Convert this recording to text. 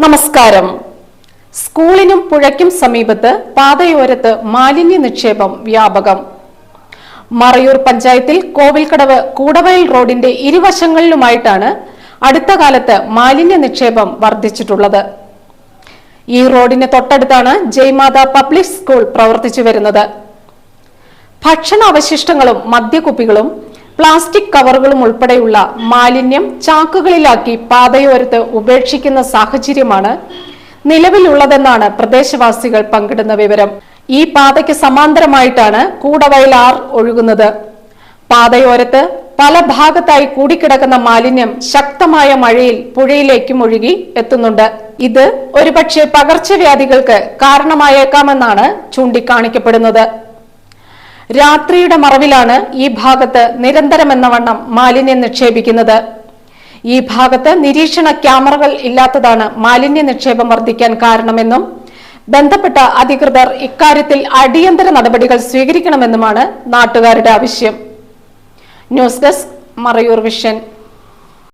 നമസ്കാരം. സ്കൂളിനും പുഴയ്ക്കും സമീപത്ത് പാതയോരത്ത് മാലിന്യ നിക്ഷേപം വ്യാപകം. മറയൂർ പഞ്ചായത്തിൽ കോവിൽക്കടവ് കൂടവയൽ റോഡിന്റെ ഇരുവശങ്ങളിലുമായിട്ടാണ് അടുത്ത കാലത്ത് മാലിന്യ നിക്ഷേപം വർദ്ധിച്ചിട്ടുള്ളത്. ഈ റോഡിന് തൊട്ടടുത്താണ് ജയ്മാത പബ്ലിക് സ്കൂൾ പ്രവർത്തിച്ചു വരുന്നത്. ഭക്ഷണാവശിഷ്ടങ്ങളും മദ്യക്കുപ്പികളും പ്ലാസ്റ്റിക് കവറുകളും ഉൾപ്പെടെയുള്ള മാലിന്യം ചാക്കുകളിലാക്കി പാതയോരത്ത് ഉപേക്ഷിക്കുന്ന സാഹചര്യമാണ് നിലവിലുള്ളതെന്നാണ് പ്രദേശവാസികൾ പങ്കിടുന്ന വിവരം. ഈ പാതയ്ക്ക് സമാന്തരമായിട്ടാണ് കൂടവയലാർ ഒഴുകുന്നത്. പാതയോരത്ത് പല ഭാഗത്തായി കൂടിക്കിടക്കുന്ന മാലിന്യം ശക്തമായ മഴയിൽ പുഴയിലേക്കും ഒഴുകി എത്തുന്നുണ്ട്. ഇത് ഒരുപക്ഷെ പകർച്ചവ്യാധികൾക്ക് കാരണമായേക്കാമെന്നാണ് ചൂണ്ടിക്കാണിക്കപ്പെടുന്നത്. രാത്രിയുടെ മറവിലാണ് ഈ ഭാഗത്ത് നിരന്തരമെന്നവണ്ണം മാലിന്യം നിക്ഷേപിക്കുന്നത്. ഈ ഭാഗത്ത് നിരീക്ഷണ ക്യാമറകൾ ഇല്ലാത്തതാണ് മാലിന്യ നിക്ഷേപം വർദ്ധിക്കാൻ കാരണമെന്നും ബന്ധപ്പെട്ട അധികൃതർ ഇക്കാര്യത്തിൽ അടിയന്തര നടപടികൾ സ്വീകരിക്കണമെന്നുമാണ് നാട്ടുകാരുടെ ആവശ്യം. News desk, Marayur vision.